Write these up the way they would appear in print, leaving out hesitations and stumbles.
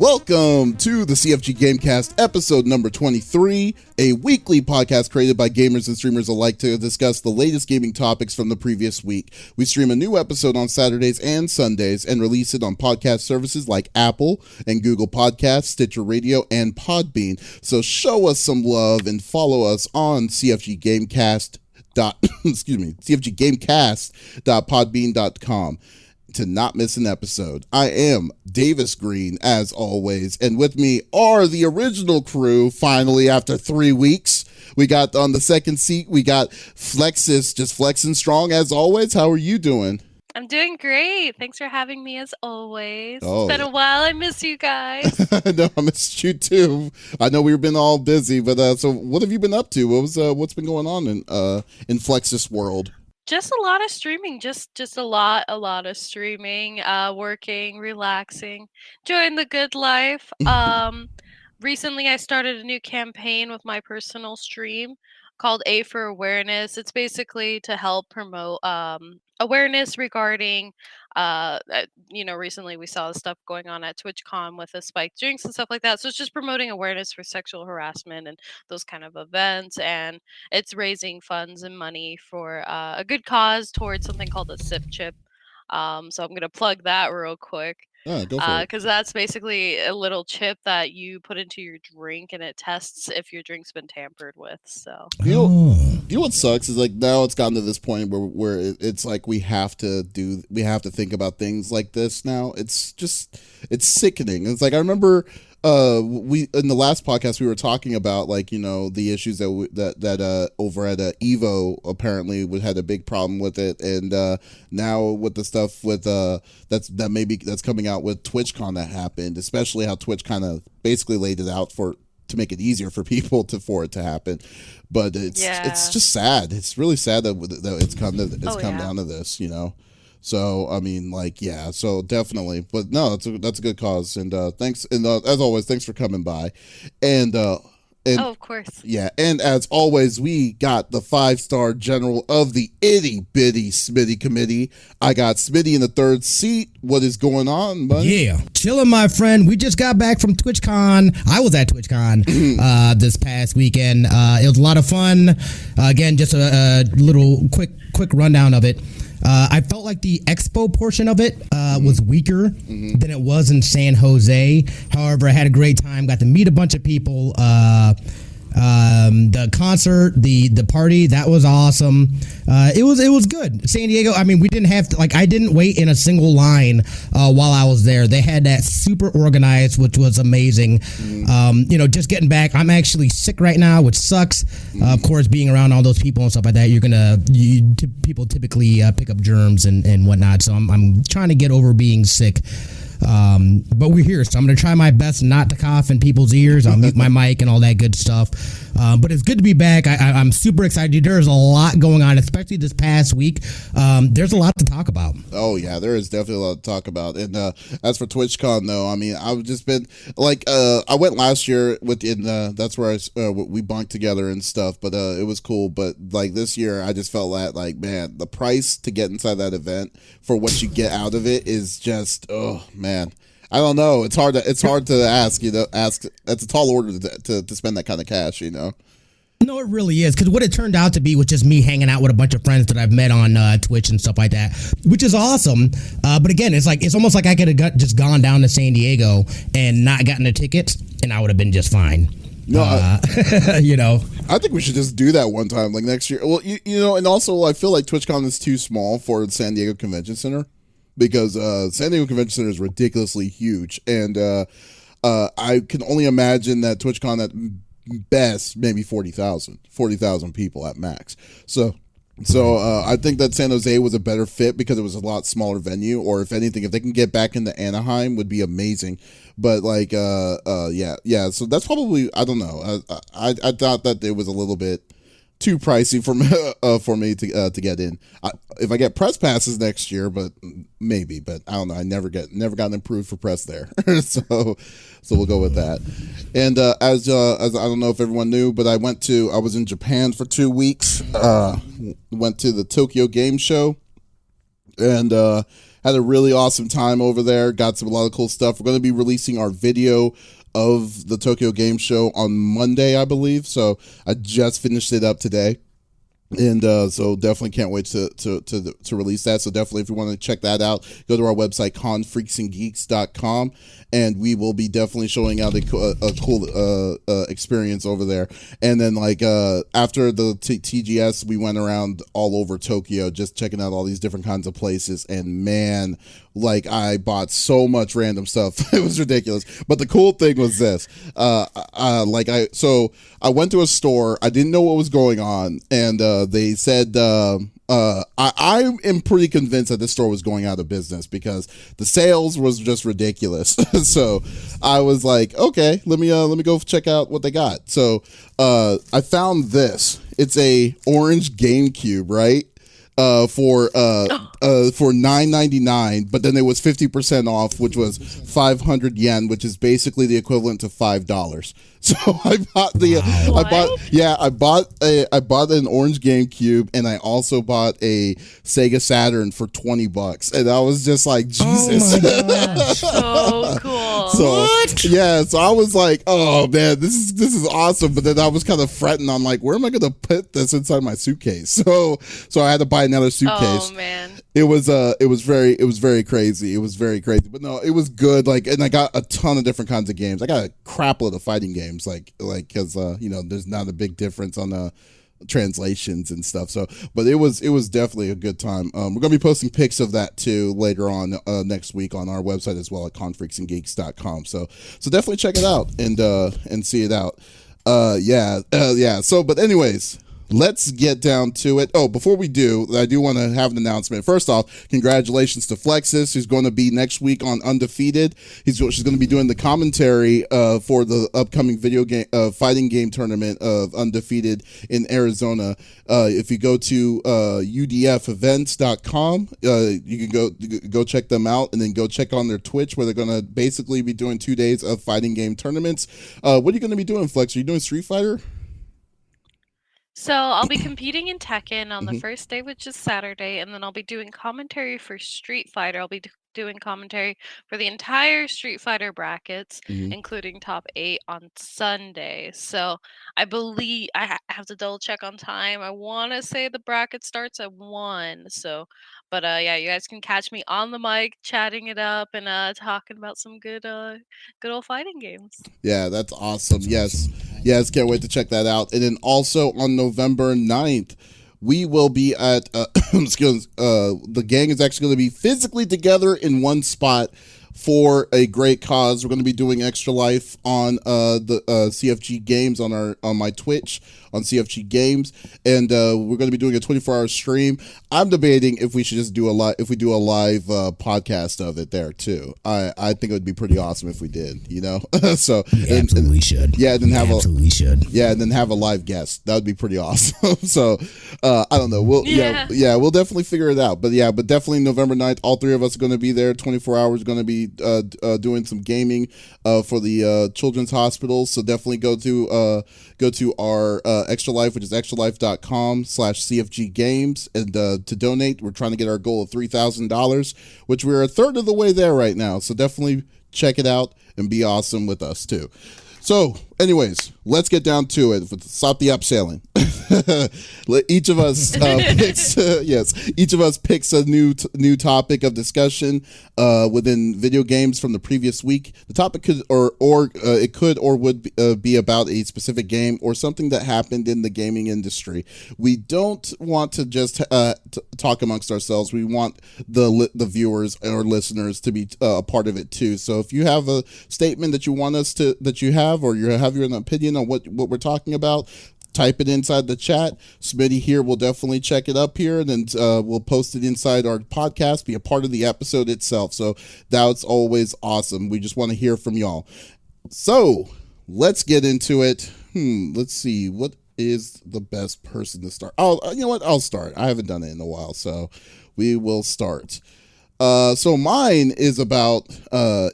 Welcome to the CFG Gamecast, episode number 23, a weekly podcast created by gamers and streamers alike to discuss the latest gaming topics from the previous week. We stream a new episode on Saturdays and Sundays and release it on podcast services like Apple and Google Podcasts, Stitcher Radio, and Podbean. So show us some love and follow us on CFG Gamecast. CFGGamecast.podbean.com to not miss an episode. I am Davis Green, as always, and with me are the original crew, finally, after 3 weeks. We got on the second seat, we got Flexiss, just flexing strong, as always. How are you doing? I'm doing great. Thanks for having me, as always. Oh, it's been a while. I miss you guys. No, I missed you too. I know we've been all busy, but so what have you been up to? What's been going on in Flexiss world? Just a lot of streaming, just a lot of streaming, working, relaxing, enjoying the good life. Recently I started a new campaign with my personal stream called A for Awareness. It's basically to help promote awareness regarding recently we saw the stuff going on at Twitchcon with the spiked drinks and stuff like that. So it's just promoting awareness for sexual harassment and those kind of events, and it's raising funds and money for a good cause towards something called a SIF chip. So I'm going to plug that real quick. Go for it. Because that's basically a little chip that you put into your drink, and it tests if your drink's been tampered with. So you know what sucks is like now it's gotten to this point where it's like we have to think about things like this now. It's sickening. It's like I remember we in the last podcast we were talking about like, you know, the issues that over at Evo apparently had a big problem with it, and now with the stuff with that's coming out with TwitchCon that happened, especially how Twitch kind of basically laid it out to make it easier for people for it to happen. But it's just sad. It's really sad that it's come down to this, you know. So I mean, like, yeah. So definitely, but no, that's a good cause, and thanks, and as always, thanks for coming by, and of course, yeah, and as always, we got the 5-star general of the itty bitty Smitty committee. I got Smitty in the third seat. What is going on, buddy? Yeah, chilling, my friend. We just got back from TwitchCon. I was at TwitchCon this past weekend. It was a lot of fun. Again, just a little quick rundown of it. I felt like the expo portion of it was weaker than it was in San Jose. However, I had a great time. Got to meet a bunch of people. The concert, the party, that was awesome. It was good. San Diego, I mean, we didn't have to, I didn't wait in a single line while I was there. They had that super organized, which was amazing. Just getting back, I'm actually sick right now, which sucks. Of course, being around all those people and stuff like that, people typically pick up germs and whatnot. So I'm trying to get over being sick. But we're here, so I'm going to try my best not to cough in people's ears. I'll mute my mic and all that good stuff. But it's good to be back. I'm super excited. There's a lot going on, especially this past week. There's a lot to talk about. Oh, yeah, there is definitely a lot to talk about. And as for TwitchCon, though, I mean, I've just been, like, I went last year that's where we bunked together and stuff, but it was cool. But, like, this year, I just felt like, man, the price to get inside that event for what you get out of it is just, oh, man. I don't know. It's hard to ask. That's a tall order to spend that kind of cash. You know. No, it really is, because what it turned out to be was just me hanging out with a bunch of friends that I've met on Twitch and stuff like that, which is awesome. But again, it's almost like I could have just gone down to San Diego and not gotten a ticket, and I would have been just fine. No, I think we should just do that one time, like next year. Well, and also I feel like TwitchCon is too small for the San Diego Convention Center. Because San Diego Convention Center is ridiculously huge, and I can only imagine that TwitchCon at best maybe 40,000 people at max. So I think that San Jose was a better fit because it was a lot smaller venue. Or if anything, if they can get back into Anaheim, would be amazing. But like yeah. So that's probably, I don't know. I thought that it was a little bit too pricey for me to get in. If I get press passes next year, but maybe. But I don't know. I never gotten approved for press there, so we'll go with that. And as I don't know if everyone knew, but I was in Japan for 2 weeks. Went to the Tokyo Game Show, and Had a really awesome time over there. Got a lot of cool stuff. We're going to be releasing our video of the Tokyo Game Show on Monday, I believe. So I just finished it up today. And so definitely can't wait to release that. So definitely, if you want to check that out, go to our website, confreaksandgeeks.com, and we will be definitely showing out a cool experience over there. And then after the TGS, we went around all over Tokyo, just checking out all these different kinds of places. And man, I bought so much random stuff. It was ridiculous. But the cool thing was this. I went to a store. I didn't know what was going on. And they said, I am pretty convinced that this store was going out of business because the sales was just ridiculous. So I was like, okay, let me go check out what they got. So I found this. It's a orange GameCube, right? For $9.99, but then it was 50% off, which was 500 yen, which is basically the equivalent to $5. So I bought I bought an orange GameCube, and I also bought a Sega Saturn for $20, and I was just like, Jesus, Oh my gosh. So cool. So What? yeah, so I was like, oh man, this is awesome. But then I was kind of fretting. I'm like, where am I gonna put this inside my suitcase? So I had to buy another suitcase. Oh man. It was very crazy. It was very crazy. But no, it was good. And I got a ton of different kinds of games. I got a crap load of fighting games, because there's not a big difference on translations and stuff. So, but it was definitely a good time. We're gonna be posting pics of that too later on next week on our website as well at confreaksandgeeks.com. So definitely check it out and see it out. Yeah. So, but anyways, let's get down to it. Oh, before we do, I do want to have an announcement. First off, congratulations to Flexiss, who's going to be next week on Undefeated. She's going to be doing the commentary for the upcoming video game fighting game tournament of Undefeated in Arizona. If you go to udfevents.com, you can go check them out, and then go check on their Twitch, where they're going to basically be doing 2 days of fighting game tournaments. What are you going to be doing, Flex? Are you doing Street Fighter? So I'll be competing in Tekken on the first day, which is Saturday, and then I'll be doing commentary for Street Fighter. I'll be doing commentary for the entire Street Fighter brackets, including top 8 on Sunday. So I believe I have to double check on time. I want to say the bracket starts at 1. So, but yeah, you guys can catch me on the mic, chatting it up, and talking about some good old fighting games. Yeah, that's awesome. Yes, can't wait to check that out. And then also on November 9th, we will be at the gang is actually going to be physically together in one spot for a great cause. We're going to be doing Extra Life on the CFG Games on my Twitch on CFG Games, and we're going to be doing a 24-hour stream. I'm debating if we should just do a live podcast of it there too. I think it would be pretty awesome if we did. So We absolutely should. Yeah, and then absolutely should. Yeah, and then have a live guest. That would be pretty awesome. So I don't know. We'll definitely figure it out. But definitely November 9th, all 3 of us are going to be there. 24 hours, going to be doing some gaming for the Children's Hospital. So definitely go to our Extra Life, which is extralife.com/CFG Games, and to donate. We're trying to get our goal of $3,000, which we're a third of the way there right now. So definitely check it out and be awesome with us too. So, anyways, let's get down to it. Stop the upselling. Each of us picks a new topic of discussion within video games from the previous week. The topic could would be about a specific game or something that happened in the gaming industry. We don't want to just talk amongst ourselves. We want the viewers or listeners to be a part of it too. So if you have a statement that you want us to or you have your opinion on what we're talking about, type it inside the chat. Smitty here will definitely check it up here, and then we'll post it inside our podcast, be a part of the episode itself. So that's always awesome. We just want to hear from y'all. So let's get into it. Let's see. What is the best person to start? Oh, you know what? I'll start. I haven't done it in a while, so we will start. So mine is about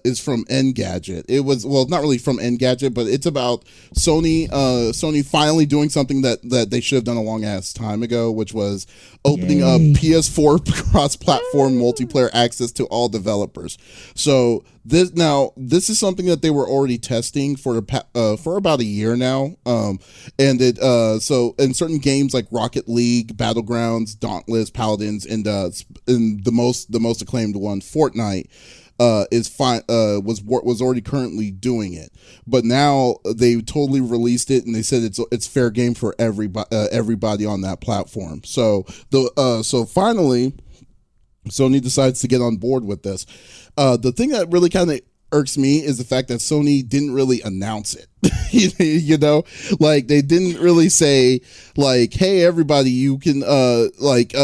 is from Engadget. It was, well, not really from Engadget, but it's about Sony finally doing something that they should have done a long ass time ago, which was opening up PS4 cross-platform multiplayer access to all developers. So this is something that they were already testing for about a year now. And it so in certain games like Rocket League, Battlegrounds, Dauntless, Paladins, and the most acclaimed one, Fortnite, was already currently doing it, but now they totally released it and they said it's fair game for everybody on that platform. So finally Sony decides to get on board with this. The thing that really kind of irks me is the fact that Sony didn't really announce it. You know, like they didn't really say like, hey everybody, you can I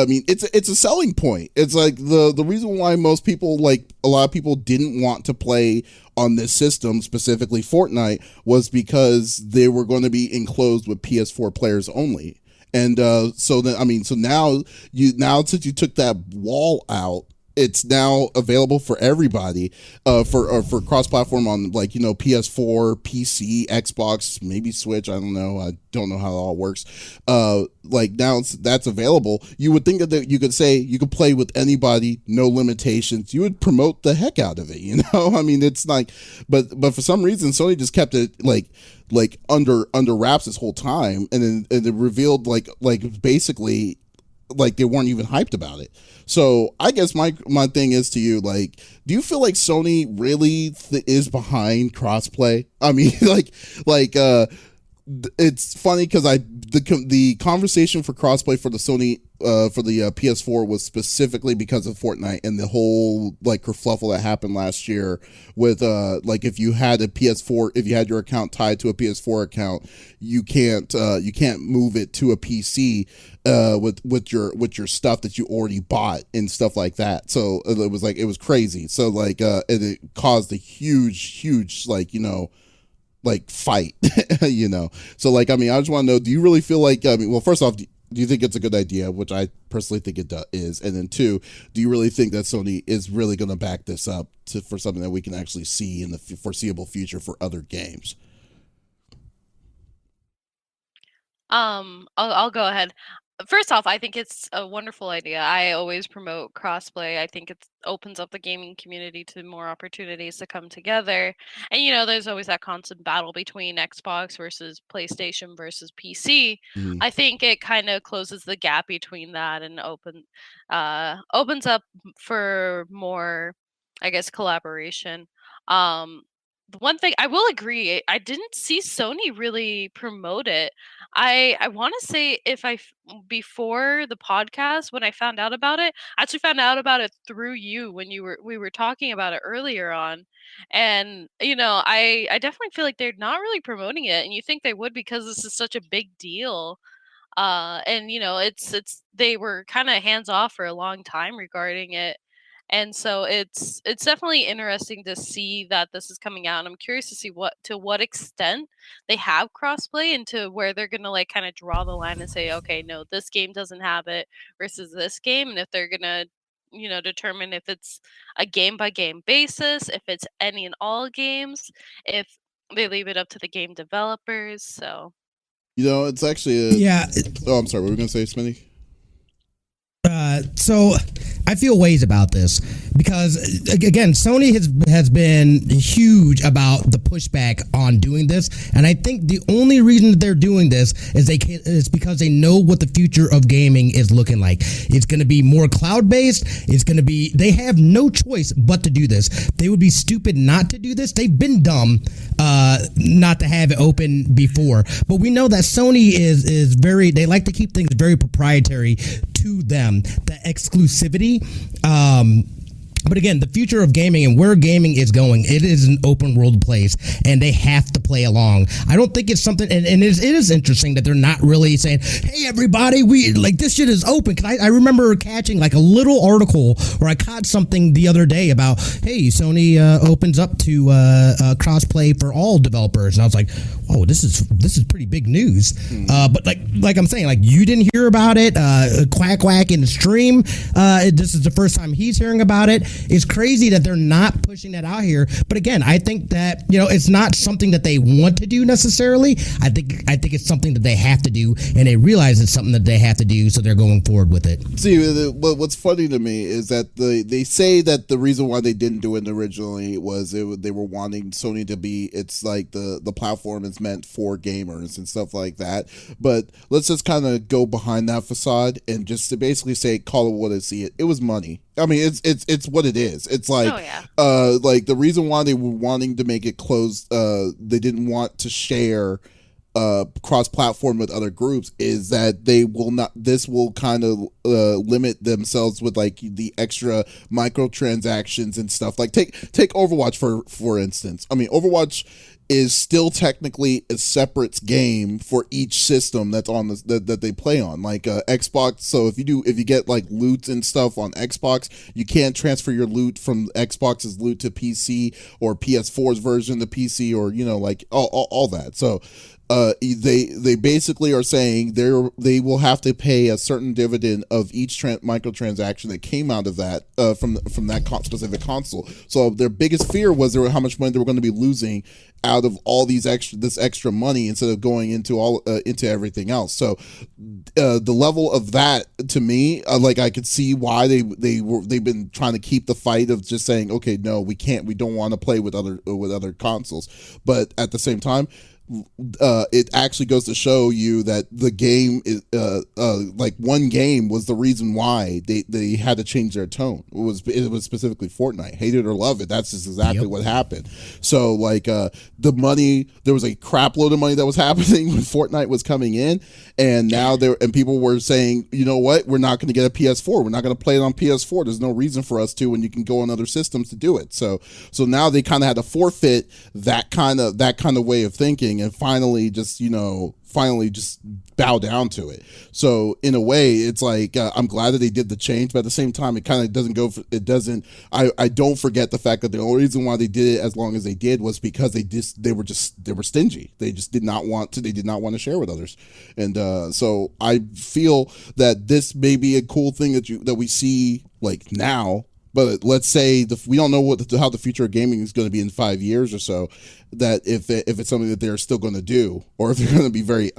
mean, it's a selling point. It's like the reason why most people, like a lot of people, didn't want to play on this system, specifically Fortnite, was because they were going to be enclosed with PS4 players only. And so now since you took that wall out, it's now available for everybody, for cross-platform on, like, you know, PS4, PC, Xbox, maybe Switch. I don't know. I don't know how it all works. Like now that's available. You would think that you could say you could play with anybody, no limitations. You would promote the heck out of it, you know? I mean, it's like, but for some reason Sony just kept it like under wraps this whole time, and it revealed like basically like they weren't even hyped about it. So I guess my thing is to you, like, do you feel like Sony really is behind crossplay? I mean, it's funny because the conversation for crossplay for the Sony for the PS4 was specifically because of Fortnite and the whole like kerfluffle that happened last year with like if you had a PS4, if you had your account tied to a PS4 account, you can't move it to a PC with your stuff that you already bought and stuff like that. So it was crazy. So like it caused a huge like, you know, like fight. You know, so like, I mean, I just want to know, do you really feel like, I mean, well, first off, do you think it's a good idea, which I personally think it is, and then two, do you really think that Sony is really going to back this up for something that we can actually see in the foreseeable future for other games? I'll go ahead. First off, I think it's a wonderful idea. I always promote crossplay. I think it opens up the gaming community to more opportunities to come together. And, you know, there's always that constant battle between Xbox versus PlayStation versus PC. Mhm. I think it kind of closes the gap between that and opens up for more, I guess, collaboration. The one thing I will agree, I didn't see Sony really promote it. I want to say before the podcast when I found out about it, I actually found out about it through you when we were talking about it earlier on, and you know I definitely feel like they're not really promoting it, and you think they would because this is such a big deal. And you know it's they were kind of hands off for a long time regarding it, and so it's definitely interesting to see that this is coming out, and I'm curious to see what extent they have crossplay and to where they're gonna like kind of draw the line and say, okay, no, this game doesn't have it versus this game, and if they're gonna, you know, determine if it's a game by game basis, if it's any and all games, if they leave it up to the game developers. So You know, it's actually oh, I'm sorry, what were we gonna say, Smitty? So I feel ways about this because again, Sony has been huge about the pushback on doing this, and I think the only reason that they're doing this is because they know what the future of gaming is looking like. It's going to be more cloud based. They have no choice but to do this. They would be stupid not to do this. They've been dumb not to have it open before, but we know that Sony is they like to keep things very proprietary to them, the exclusivity. But again, the future of gaming and where gaming is going, it is an open world place, and they have to play along. I don't think it's something, and it is interesting that they're not really saying, hey, everybody, we like this shit is open. Cause I remember catching like a little article where I caught something the other day about, hey, Sony opens up to crossplay for all developers. And I was like, oh, this is pretty big news. But like I'm saying, like you didn't hear about it. Quack in the stream. This is the first time he's hearing about it. it's crazy that they're not pushing that out here. But again, I think that, you know, it's not something that they want to do necessarily. I think it's something that they have to do, and they realize it's something that they have to do, so they're going forward with it. See, what's funny to me is that they say that the reason why they didn't do it originally was they were wanting Sony to be, it's like the platform is meant for gamers and stuff like that. But let's just kind of go behind that facade and just to basically say, call it what I see it. It was money. I mean, it's what it is. It's like, like the reason why they were wanting to make it closed, they didn't want to share cross-platform with other groups, is that they will not, this will kind of limit themselves with like the extra microtransactions and stuff. Like take Overwatch for instance. I mean, Overwatch is still technically a separate game for each system that's on that they play on, like Xbox. So if you get like loot and stuff on Xbox, you can't transfer your loot from Xbox's loot to PC or PS4's version to PC, or you know, like all that. So they basically are saying they will have to pay a certain dividend of each microtransaction that came out of that from that specific console. So their biggest fear was how much money they were going to be losing out of all this extra money instead of going into into everything else. So the level of that, to me, like I could see why they've been trying to keep the fight of just saying, okay, no, we don't want to play with other consoles, but at the same time, it actually goes to show you that the game is like one game was the reason why they had to change their tone. It was specifically Fortnite. Hate it or love it, that's just exactly what happened. So like the money, there was a crap load of money that was happening when Fortnite was coming in, and now people were saying, you know what, we're not going to get a PS4, we're not going to play it on PS4, there's no reason for us to when you can go on other systems to do it. So now they kind of had to forfeit that kind of way of thinking, and finally just bow down to it. So in a way, it's like I'm glad that they did the change, but at the same time, it kind of doesn't I don't forget the fact that the only reason why they did it as long as they did was because they were stingy. They just did not want to share with others. And so I feel that this may be a cool thing that we see like now. But let's say we don't know how the future of gaming is going to be in 5 years or so, that if it's something that they're still going to do, or if they're going to be very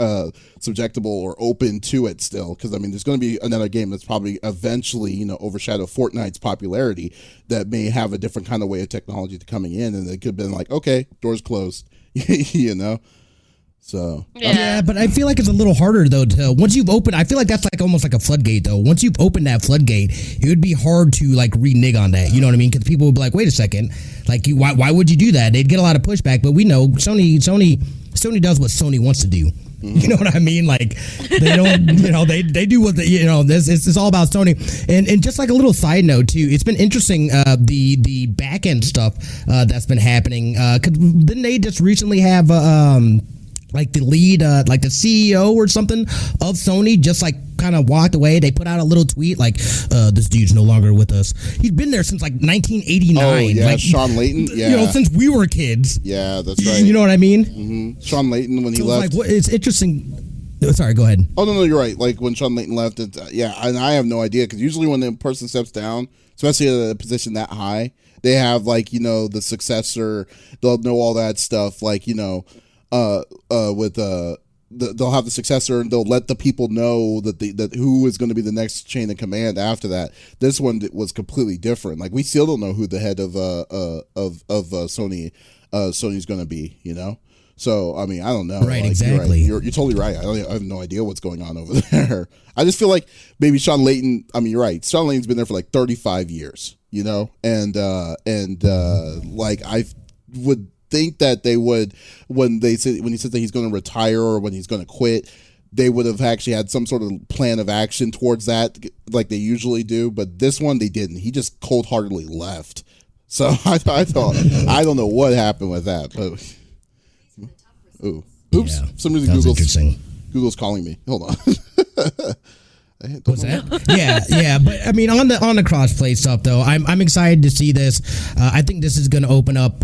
subjectable or open to it still. Because I mean, there's going to be another game that's probably eventually overshadow Fortnite's popularity, that may have a different kind of way of technology to coming in, and it could have been like, okay, doors closed, So yeah, but I feel like it's a little harder though. Once you've opened, I feel like that's like almost like a floodgate though. Once you've opened that floodgate, it would be hard to like renege on that. You know what I mean? Because people would be like, "Wait a second, like why would you do that?" They'd get a lot of pushback. But we know Sony does what Sony wants to do. You know what I mean? Like they don't, they do what it's all about Sony. And just like a little side note too, it's been interesting the back end stuff that's been happening. Cause didn't they just recently have like the lead, like the CEO or something of Sony just like kind of walked away. They put out a little tweet like, this dude's no longer with us. He's been there since like 1989. Oh, yeah, like, Sean Layton. Yeah. Since we were kids. Yeah, that's right. You know what I mean? Mm-hmm. Sean Layton, when he left. Like, it's interesting. Sorry, go ahead. Oh, no, you're right. Like when Sean Layton left, and I have no idea, because usually when the person steps down, especially at a position that high, they have like, the successor, they'll know all that stuff, like, they'll have the successor, and they'll let the people know that who is going to be the next chain of command after that. This one was completely different. Like we still don't know who the head of Sony's going to be. So I mean, I don't know. Right, like, exactly. You're totally right. I have no idea what's going on over there. I just feel like maybe Sean Layton. I mean, you're right. Sean Layton's been there for like 35 years. And like I would think that they would, when he said that he's going to retire or when he's going to quit, they would have actually had some sort of plan of action towards that, like they usually do. But this one, they didn't. He just cold-heartedly left. So I thought, I don't know what happened with that. But oops, Yeah, some reason Google's calling me. Hold on. What's that? yeah. But I mean, on the crossplay stuff though, I'm excited to see this. I think this is going to open up.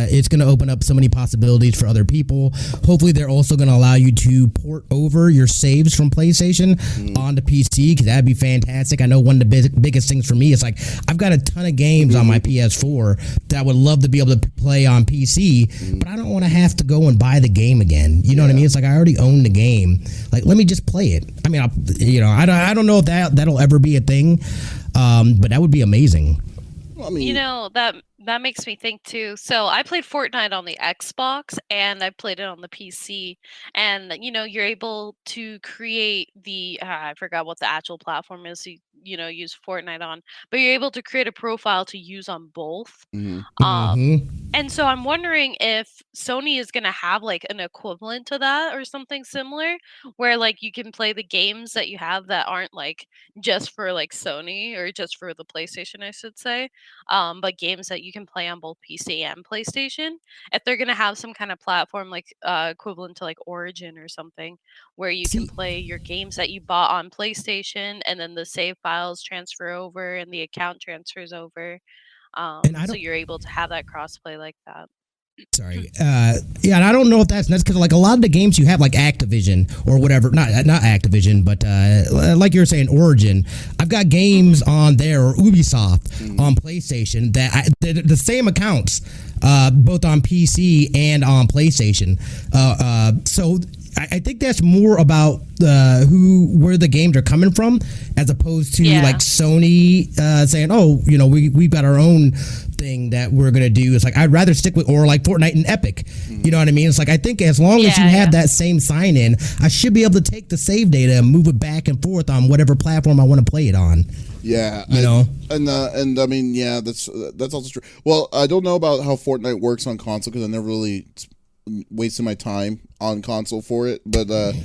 It's going to open up so many possibilities for other people. Hopefully, they're also going to allow you to port over your saves from PlayStation onto PC, because that'd be fantastic. I know one of the biggest things for me is like I've got a ton of games on my PS4 that I would love to be able to play on PC, but I don't want to have to go and buy the game again. You know what I mean? It's like I already own the game. Like, let me just play it. I mean, I don't know if that'll ever be a thing, but that would be amazing. I mean, that makes me think too. So I played Fortnite on the Xbox and I played it on the PC, and you're able to create the I forgot what the actual platform is use Fortnite on, but you're able to create a profile to use on both. And so I'm wondering if Sony is going to have like an equivalent to that or something similar, where like you can play the games that you have that aren't like just for like Sony or just for the PlayStation, I should say, but games that you can play on both PC and PlayStation. If they're going to have some kind of platform like equivalent to like Origin or something, where you can play your games that you bought on PlayStation and then the save files transfer over and the account transfers over. So you're able to have that crossplay like that. Sorry. And I don't know if that's nuts, because like a lot of the games you have, like Activision or whatever, not Activision, but like you were saying, Origin. I've got games on there, or Ubisoft on PlayStation that the same accounts, both on PC and on PlayStation. So I think that's more about where the games are coming from, as opposed to like Sony saying, "Oh, we've got our own thing that we're gonna do." It's like I'd rather stick with, or like Fortnite and Epic. You know what I mean? It's like I think as long as you have that same sign in, I should be able to take the save data and move it back and forth on whatever platform I want to play it on. Yeah, and I mean, that's also true. Well, I don't know about how Fortnite works on console, because I never really wasted my time on console for it, but that's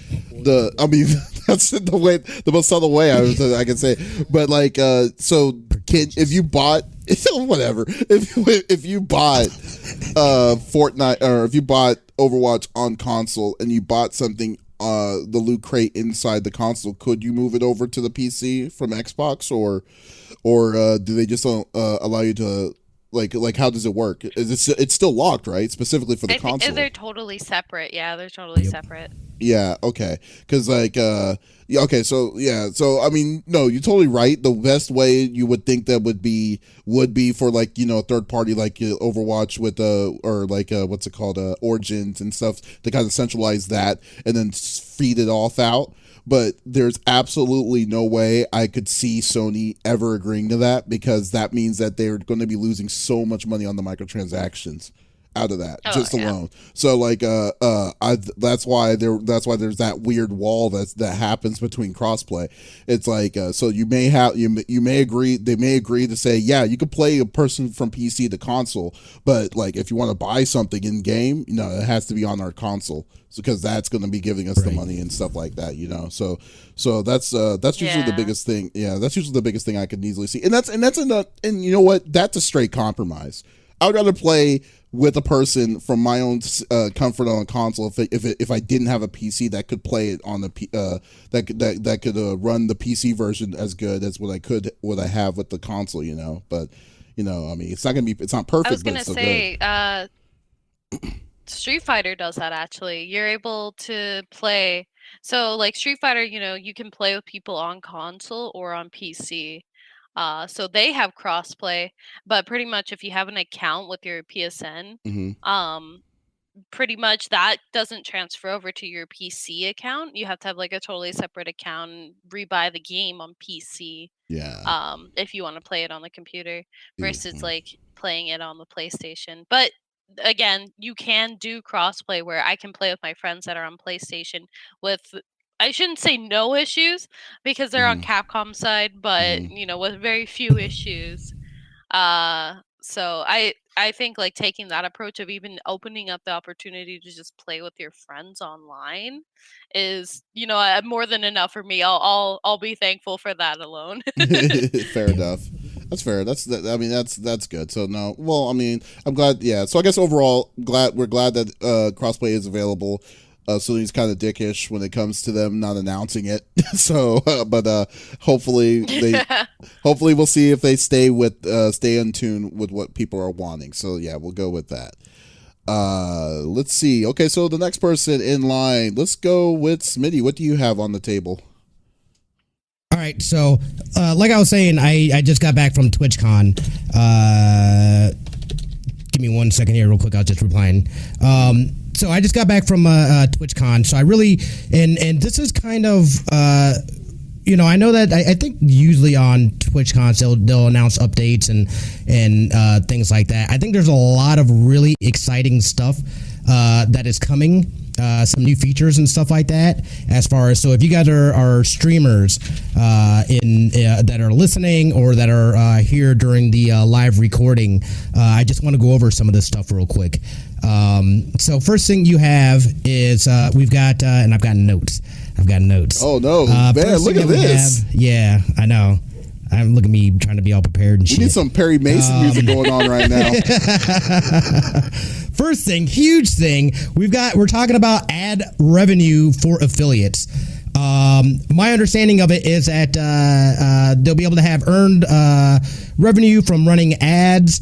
the most subtle way I can say. But like, so if you bought whatever, if you bought Fortnite, or if you bought Overwatch on console and you bought something, the loot crate inside the console, could you move it over to the PC from Xbox, or do they just allow you to? Like how does it work? It's still locked, right? Specifically for the console. They're totally separate. Yeah, they're totally separate. Yeah, okay. Because okay, so I mean, no, you're totally right. The best way you would think that would be for like, a third party like Overwatch with or like what's it called, Origins and stuff, to kind of centralize that and then feed it off out. But there's absolutely no way I could see Sony ever agreeing to that, because that means that they're going to be losing so much money on the microtransactions out of that alone. So like that's why there's that weird wall that happens between crossplay. It's like so you may agree, they may agree to say, yeah, you could play a person from PC to console, but like if you want to buy something in game, it has to be on our console, because that's going to be giving us the money and stuff like that, so that's usually the biggest thing. That's usually the biggest thing I could easily see, and and you know what, that's a straight compromise. I would rather play with a person from my own comfort on a console if I didn't have a PC that could play it on the that could run the PC version as good as what I have with the console, But I mean, it's not perfect. I was gonna say, Street Fighter does that actually. You're able to play. So like Street Fighter, you can play with people on console or on PC. So they have crossplay, but pretty much if you have an account with your PSN, pretty much that doesn't transfer over to your PC account. You have to have like a totally separate account and rebuy the game on PC. If you want to play it on the computer versus like playing it on the PlayStation. But again, you can do crossplay where I can play with my friends that are on PlayStation with, I shouldn't say no issues, because they're on Capcom side, but with very few issues. So I think like taking that approach of even opening up the opportunity to just play with your friends online is more than enough for me. I'll be thankful for that alone. Fair enough. That's fair. I mean, that's good. So no, well, I mean, I'm glad. Yeah. So I guess overall, we're glad that crossplay is available. Sony's kind of dickish when it comes to them not announcing it. So, but hopefully we'll see if they stay in tune with what people are wanting. So yeah, we'll go with that. Let's see. Okay, so the next person in line, let's go with Smitty. What do you have on the table? All right, so like I was saying, I just got back from TwitchCon. Give me 1 second here real quick. I'll just replying. So I just got back from TwitchCon. So I really, and this is kind of, I know that I think usually on TwitchCon they'll announce updates and things like that. I think there's a lot of really exciting stuff that is coming. Some new features and stuff like that. As far as, so if you guys are streamers that are listening or that are here during the live recording, I just want to go over some of this stuff real quick. So first thing you have is we've got and I've got notes. Oh no, man! Look at this. Yeah, I know. Look at me trying to be all prepared and shit. We need some Perry Mason music going on right now. First thing, huge thing, we're talking about ad revenue for affiliates. My understanding of it is that they'll be able to have earned revenue from running ads.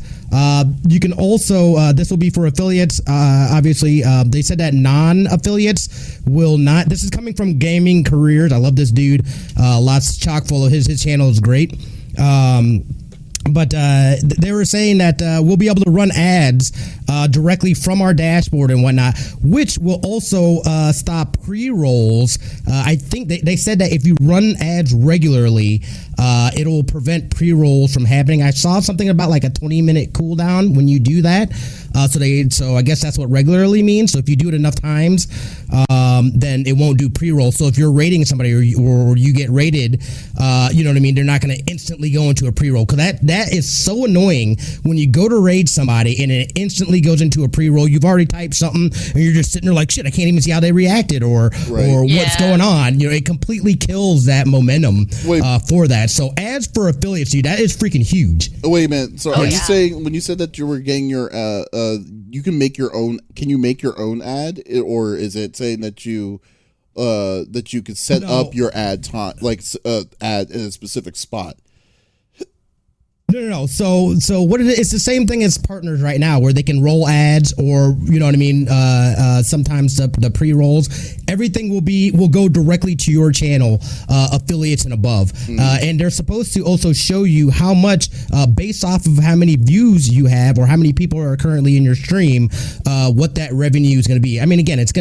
You can also, this will be for affiliates. Obviously, they said that non-affiliates will not. This is coming from Gaming Careers. I love this dude. Lots chock full of his channel is great. But they were saying that we'll be able to run ads directly from our dashboard and whatnot, which will also stop pre-rolls. I think they said that if you run ads regularly, it'll prevent pre-rolls from happening. I saw something about like a 20-minute cooldown when you do that. So I guess that's what regularly means. So if you do it enough times, then it won't do pre-roll. So if you're rating somebody or you get rated, you know what I mean? They're not going to instantly go into a pre-roll, because that is so annoying when you go to raid somebody and it instantly goes into a pre-roll. You've already typed something and you're just sitting there like, shit, I can't even see how they reacted or what's going on. You know, it completely kills that momentum for that. So ads for affiliates, dude, that is freaking huge. Wait a minute. So are you saying, when you said that you were getting your you can make your own, can you make your own ad, or is it saying that you could set up your ad time, like ad in a specific spot? No. So what it is, it's the same thing as partners right now, where they can roll ads, or you know what I mean. Sometimes the pre-rolls, everything will go directly to your channel, affiliates and above, and they're supposed to also show you how much, based off of how many views you have or how many people are currently in your stream, what that revenue is going to be. I mean, again, it's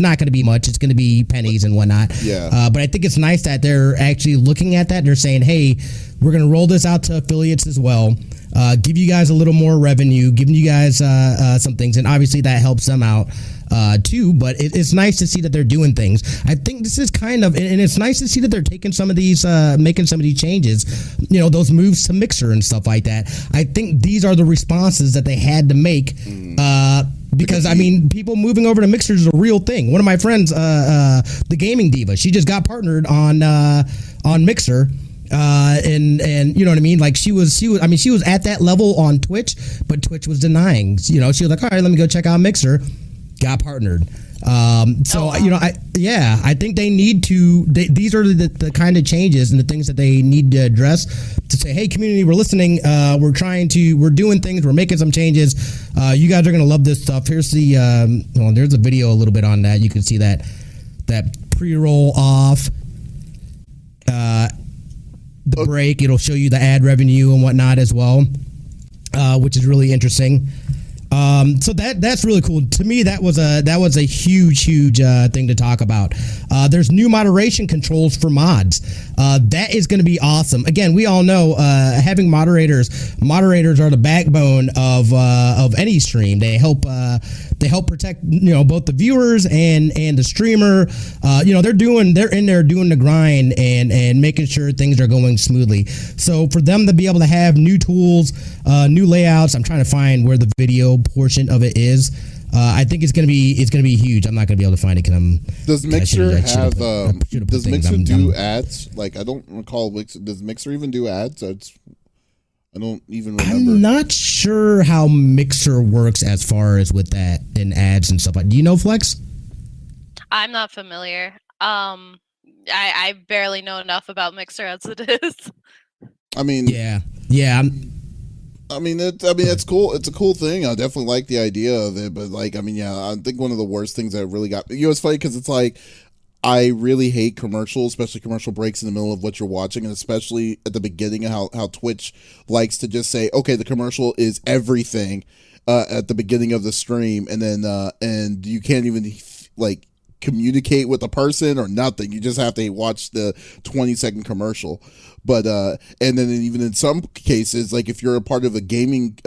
not going to be much. It's going to be pennies and whatnot. Yeah. But I think it's nice that they're actually looking at that. They're saying, hey, we're going to roll this out to affiliates as well, give you guys a little more revenue, giving you guys some things, and obviously that helps them out too. But it's nice to see that they're doing things. I think this is kind of, and it's nice to see that they're taking some of these, making some of these changes, you know, those moves to Mixer and stuff like that. I think these are the responses that they had to make, because I mean, people moving over to Mixer is a real thing. One of my friends, the Gaming Diva, she just got partnered on Mixer. And you know what I mean? Like she was at that level on Twitch, but Twitch was denying. You know, she was like, all right, let me go check out Mixer. Got partnered. You know, I think they need to. These are the kind of changes and the things that they need to address to say, hey, community, we're listening. We're doing things. We're making some changes. You guys are gonna love this stuff. Here's there's a video a little bit on that. You can see that pre-roll off. The break, it'll show you the ad revenue and whatnot as well, which is really interesting. So that's really cool. To me, that was a huge thing to talk about. There's new moderation controls for mods. That is going to be awesome. Again, we all know having moderators are the backbone of any stream. They help protect, you know, both the viewers and the streamer. You know, they're in there doing the grind and making sure things are going smoothly. So for them to be able to have new tools, new layouts, I'm trying to find where the video portion of it is. I think it's gonna be huge. I'm not gonna be able to find it. Does Mixer have? Does Mixer do ads? Like, I don't recall. Does Mixer even do ads? I don't even remember. I'm not sure how Mixer works as far as with that and ads and stuff. Do you know, Flex? I'm not familiar. I barely know enough about Mixer as it is. I mean, yeah. It's cool. It's a cool thing. I definitely like the idea of it, but like, I mean, yeah, I think one of the worst things that really got, it's funny because it's like, I really hate commercials, especially commercial breaks in the middle of what you're watching, and especially at the beginning of how Twitch likes to just say, okay, the commercial is everything at the beginning of the stream, and then and you can't even like communicate with the person or nothing. You just have to watch the 20-second commercial. But and then even in some cases, like if you're a part of a gaming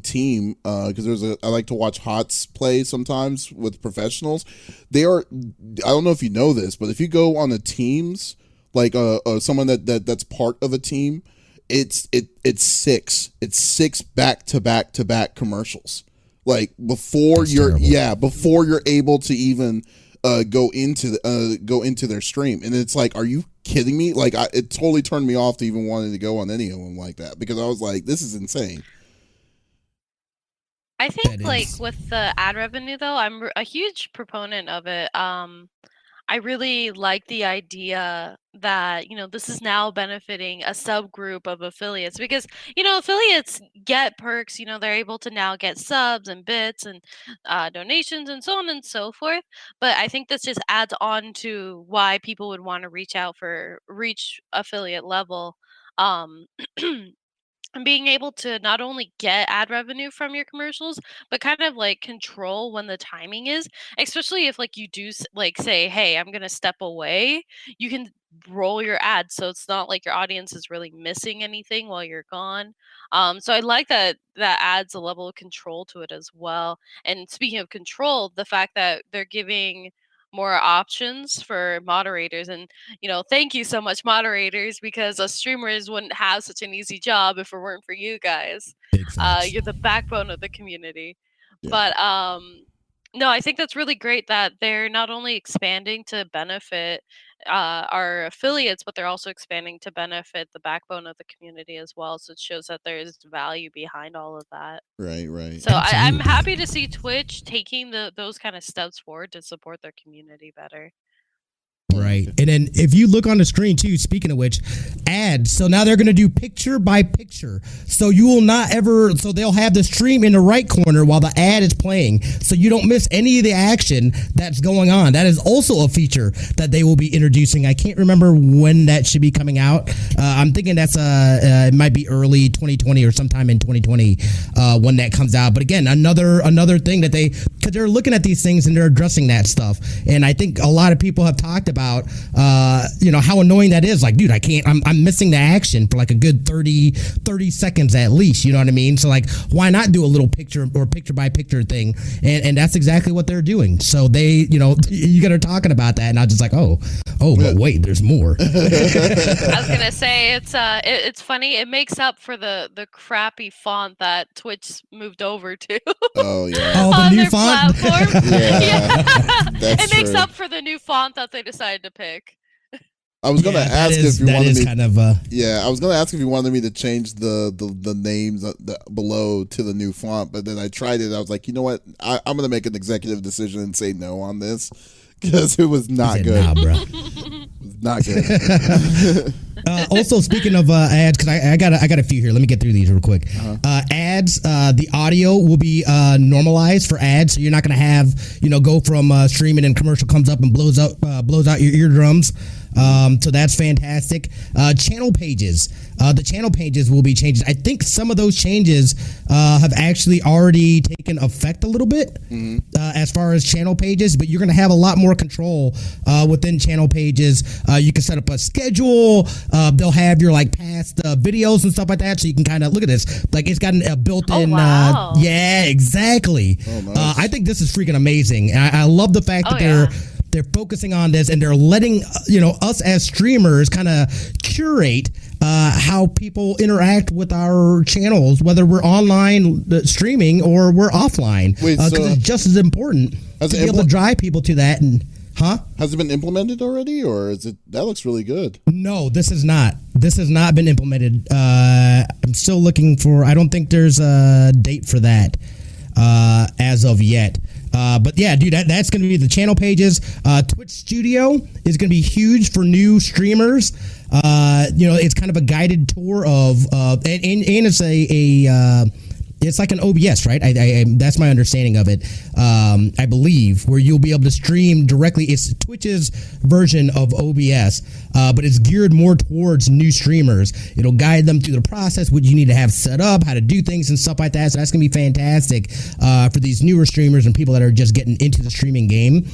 team, because I like to watch HOTS play sometimes with professionals. They are, I don't know if you know this, but if you go on a teams, like someone that's part of a team, it's six back to back commercials, like before you're able to even go into their stream. And it's like, are you kidding me? Like, it totally turned me off to even wanting to go on any of them like that, because I was like, this is insane. I think like with the ad revenue though, I'm a huge proponent of it. I really like the idea that, this is now benefiting a subgroup of affiliates, because, affiliates get perks, they're able to now get subs and bits and donations and so on and so forth. But I think this just adds on to why people would want to reach affiliate level. Um, and being able to not only get ad revenue from your commercials, but kind of like control when the timing is, especially if like you do like say, hey, I'm going to step away, you can roll your ads. So it's not like your audience is really missing anything while you're gone. So I like that adds a level of control to it as well. And speaking of control, the fact that they're giving more options for moderators, and thank you so much, moderators, because us streamers wouldn't have such an easy job if it weren't for you guys. You're the backbone of the community. Yeah. But no, I think that's really great that they're not only expanding to benefit our affiliates, but they're also expanding to benefit the backbone of the community as well. So it shows that there is value behind all of that. Right. So I'm happy to see Twitch taking those kind of steps forward to support their community better. Right. And then if you look on the screen too, speaking of which, ads. So now they're going to do picture by picture. So you will not ever, so they'll have the stream in the right corner while the ad is playing. So you don't miss any of the action that's going on. That is also a feature that they will be introducing. I can't remember when that should be coming out. I'm thinking that's it might be early 2020 or sometime in 2020 when that comes out. But again, another thing that because they're looking at these things and they're addressing that stuff. And I think a lot of people have talked about how annoying that is. Like, dude, I'm missing the action for like a good 30 seconds at least, you know what I mean? So like, why not do a little picture or picture by picture thing? And that's exactly what they're doing. So they, you guys are talking about that, and I was just like, but wait, there's more. I was gonna say it's funny. It makes up for the crappy font that Twitch moved over to. Oh yeah. Oh, the new font. Platform. Yeah. It makes up for the new font that they decided to pick. I was gonna ask if you wanted me. I was gonna ask if you wanted me to change the names below to the new font, but then I tried it. I was like, you know what? I'm gonna make an executive decision and say no on this, because it was not good. Nah, bro. Not good. Also, speaking of ads, because I got a few here. Let me get through these real quick. Ads, the audio will be normalized for ads, so you're not going to have go from streaming and commercial comes up and blows out your eardrums. So that's fantastic. Channel pages. The channel pages will be changed. I think some of those changes have actually already taken effect a little bit as far as channel pages, but you're going to have a lot more control within channel pages. You can set up a schedule. They'll have your past videos and stuff like that, so you can kind of look at this. Like, it's got a built-in. Oh, wow. Yeah, exactly. Oh, nice. I think this is freaking amazing. And I love the fact that they're focusing on this, and they're letting us as streamers kind of curate how people interact with our channels, whether we're online streaming or we're offline. Because it's just as important to be able to drive people to that. And has it been implemented already, or is it? That looks really good. No, this is not. This has not been implemented. I'm still looking for. I don't think there's a date for that as of yet. But yeah, dude, that's going to be the channel pages. Twitch Studio is going to be huge for new streamers. It's kind of a guided tour of, and it's it's like an OBS, right? I that's my understanding of it. I believe where you'll be able to stream directly. It's Twitch's version of OBS, but it's geared more towards new streamers. It'll guide them through the process, what you need to have set up, how to do things and stuff like that. So that's gonna be fantastic for these newer streamers and people that are just getting into the streaming game.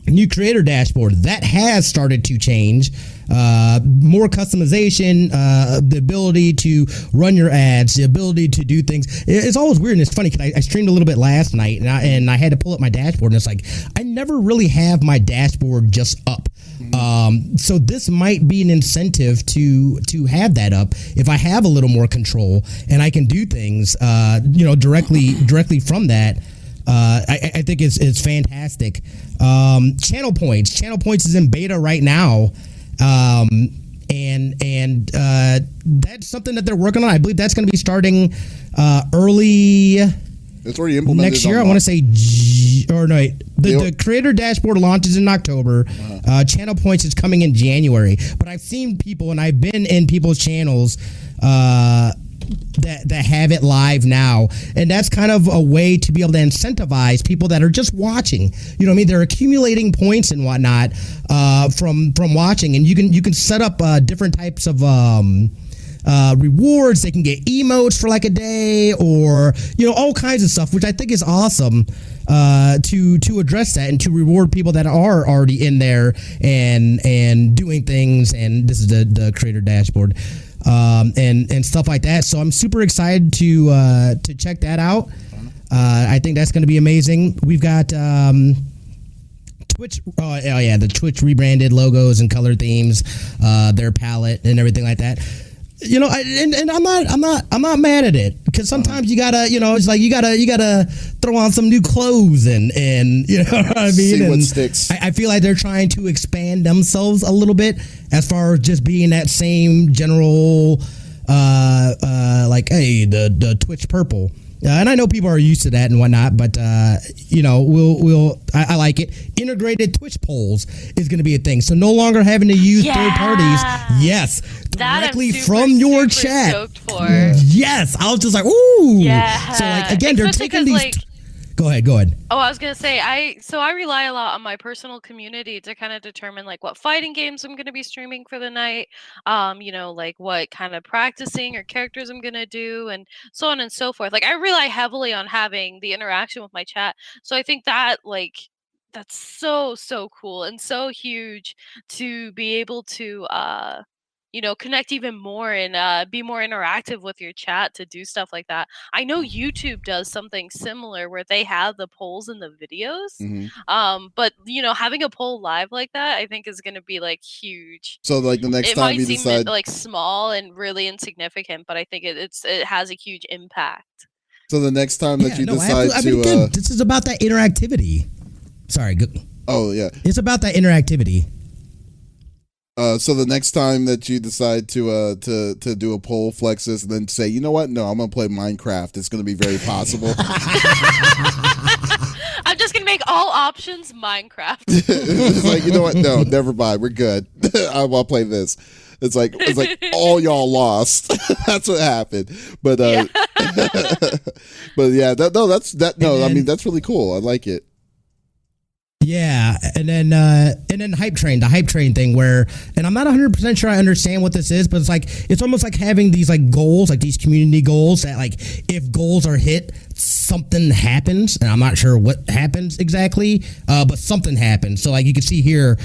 New creator dashboard that has started to change. More customization, the ability to run your ads, the ability to do things. It's always weird, and it's funny because I streamed a little bit last night, and I had to pull up my dashboard, and it's like I never really have my dashboard just up. So this might be an incentive to have that up if I have a little more control and I can do things, directly from that. I think it's fantastic. Channel points is in beta right now. And that's something that they're working on. I believe that's going to be starting early. It's already implemented next year. I want to say, the creator dashboard launches in October. Channel points is coming in January. But I've seen people, and I've been in people's channels that have it live now, and that's kind of a way to be able to incentivize people that are just watching. You know what I mean? They're accumulating points and whatnot from watching, and you can set up different types of rewards. They can get emotes for like a day, or all kinds of stuff, which I think is awesome to address that and to reward people that are already in there and doing things. And this is the creator dashboard. And stuff like that. So I'm super excited to check that out. I think that's going to be amazing. We've got Twitch. The Twitch rebranded logos and color themes, their palette and everything like that. I'm not mad at it, because sometimes you gotta, it's like you gotta throw on some new clothes and you know what I mean. See what and sticks. I feel like they're trying to expand themselves a little bit as far as just being that same general, the Twitch purple. And I know people are used to that and whatnot, but I like it. Integrated Twitch polls is going to be a thing, so no longer having to use third parties. Yes, directly from your chat. Stoked for. Yes, I was just like, ooh. Yeah. So again, they're taking these. Go ahead. Oh, I was gonna say I rely a lot on my personal community to kind of determine what fighting games I'm gonna be streaming for the night. What kind of practicing or characters I'm gonna do, and so on and so forth. I rely heavily on having the interaction with my chat. So I think that that's so cool and so huge to be able to connect even more and be more interactive with your chat to do stuff like that. I know YouTube does something similar where they have the polls in the videos. Mm-hmm. But having a poll live like that, I think is going to be huge. So the next time you decide, it might seem small and really insignificant, but I think it has a huge impact. So the next time that you decide this is about that interactivity. Sorry. Oh yeah, it's about that interactivity. So the next time that you decide to do a poll, Flexiss, and then say, you know what? No, I'm gonna play Minecraft. It's gonna be very possible. I'm just gonna make all options Minecraft. It's like, you know what? No, never mind. We're good. I'll play this. It's like all y'all lost. That's what happened. But yeah. but yeah, I mean, that's really cool. I like it. Yeah, and then the hype train thing where, and I'm not 100% sure I understand what this is, but it's almost like having these goals, these community goals that if goals are hit, something happens, and I'm not sure what happens exactly, but something happens. So you can see here,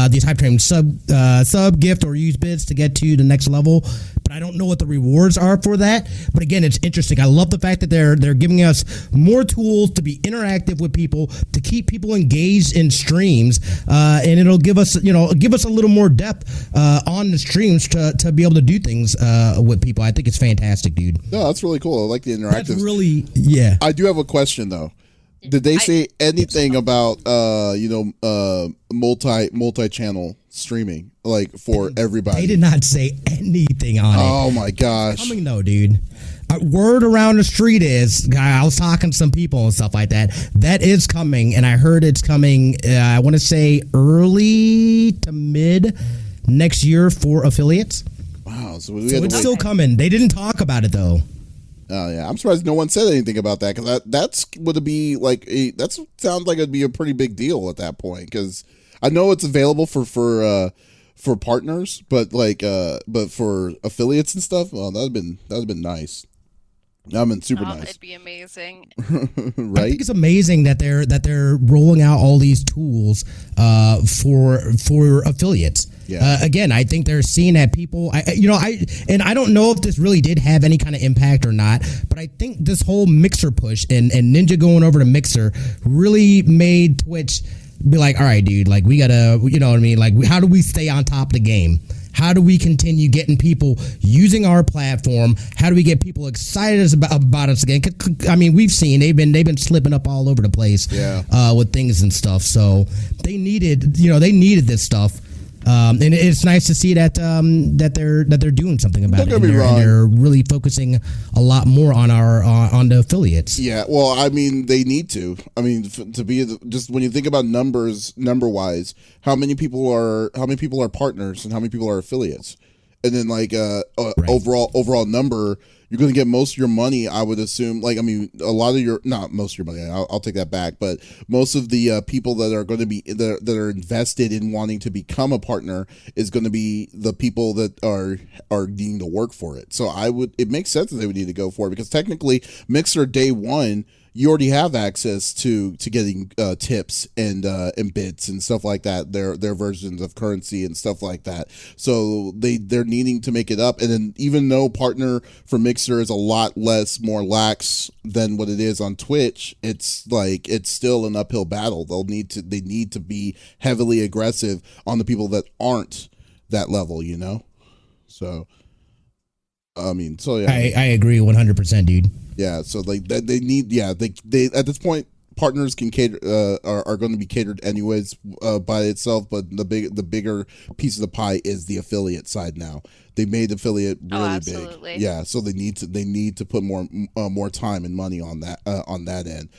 these hype train sub gift or use bids to get to the next level. But I don't know what the rewards are for that. But again, it's interesting. I love the fact that they're giving us more tools to be interactive with people, to keep people engaged in streams, and it'll give us a little more depth on the streams to be able to do things with people. I think it's fantastic, dude. No, that's really cool. I like the interactive. That's really, yeah. I do have a question though. Did they say anything about multi-channel streaming like for everybody? They did not say anything on it. Oh my gosh. It's coming though, dude. Word around the street is, I was talking to some people and stuff like that. That is coming, and I heard it's coming. I want to say early to mid next year for affiliates. Wow, so it's still coming. They didn't talk about it though. Oh yeah, I'm surprised no one said anything about that because that's would be like that sounds like it'd be a pretty big deal at that point because I know it's available for partners, but but for affiliates and stuff, well, that'd been nice. That'd been super nice. It'd be amazing, right? I think it's amazing that they're rolling out all these tools for affiliates. Yeah. Again, I think they're seeing that people, I don't know if this really did have any kind of impact or not, but I think this whole Mixer push and Ninja going over to Mixer really made Twitch be like, all right, dude, like we gotta, you know what I mean? Like, how do we stay on top of the game? How do we continue getting people using our platform? How do we get people excited about us again? I mean, we've seen they've been slipping up all over the place, with things and stuff. So they needed this stuff. And it's nice to see that they're doing something about it. And they're really focusing a lot more on on the affiliates. Yeah, well, I mean, they need to. I mean, to be just when you think about number wise, how many people are partners and how many people are affiliates, and then like Right. overall number. You're going to get most of your money, I would assume. Like, I mean, a lot of your, not most of your money, I'll take that back, but most of the people that are going to be, that are invested in wanting to become a partner is going to be the people that are needing to work for it. So it makes sense that they would need to go for it because technically, Mixer day one, you already have access to getting tips and bits and stuff like that. Their versions of currency and stuff like that. So they're needing to make it up. And then even though partner for Mixer is a lot more lax than what it is on Twitch, it's still an uphill battle. They need to be heavily aggressive on the people that aren't that level. So. I mean, so yeah, I agree 100%, dude. Yeah, so like they need, they at this point partners can cater are going to be catered anyways by itself, but the bigger piece of the pie is the affiliate side now. They made affiliate really big, yeah. So they need to put more time and money on that end,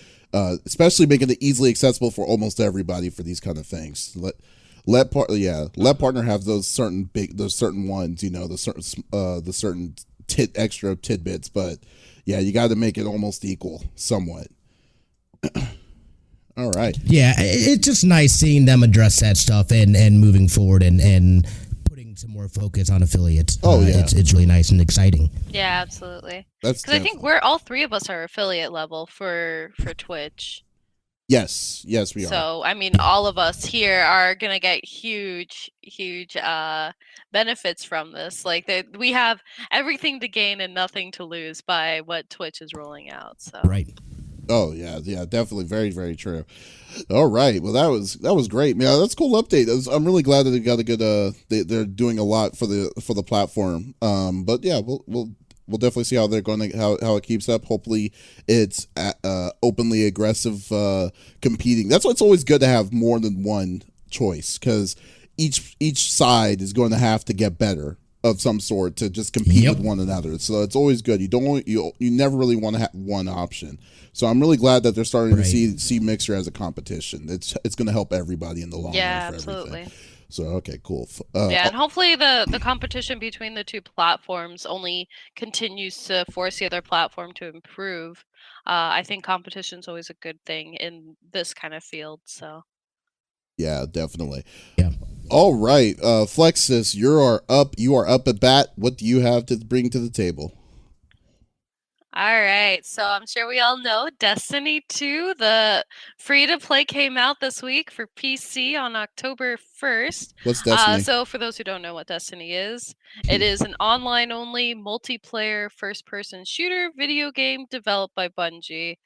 especially making it easily accessible for almost everybody for these kind of things. Let partner have those certain ones, the certain extra tidbits, but yeah, you got to make it almost equal somewhat. All right. Yeah, it's just nice seeing them address that stuff and moving forward and putting some more focus on affiliates. Oh yeah, it's really nice and exciting. Yeah, absolutely. That's because I think all three of us are affiliate level for Twitch. Yes, we are. So, I mean, all of us here are going to get huge benefits from this. Like, we have everything to gain and nothing to lose by what Twitch is rolling out. So. Right. Oh, yeah, definitely. Very, very true. All right. Well, that was great. Yeah, that's a cool update. I'm really glad that they got a good, they're doing a lot for the platform. But yeah, we'll definitely see how they're going to how it keeps up. Hopefully, it's openly aggressive competing. That's why it's always good to have more than one choice because each side is going to have to get better of some sort to just compete with one another. So it's always good. You never really want to have one option. So I'm really glad that they're starting to see Mixer as a competition. It's going to help everybody in the long run. Yeah, for absolutely. Everything. So okay, cool. Yeah, and hopefully the competition between the two platforms only continues to force the other platform to improve. I think competition is always a good thing in this kind of field. So. Yeah, definitely. Yeah. All right, Flexiss, you are up at bat. What do you have to bring to the table? All right, so I'm sure we all know Destiny 2, the free-to-play came out this week for PC on October 1st. What's Destiny? So for those who don't know what Destiny is, it is an online-only multiplayer first-person shooter video game developed by Bungie.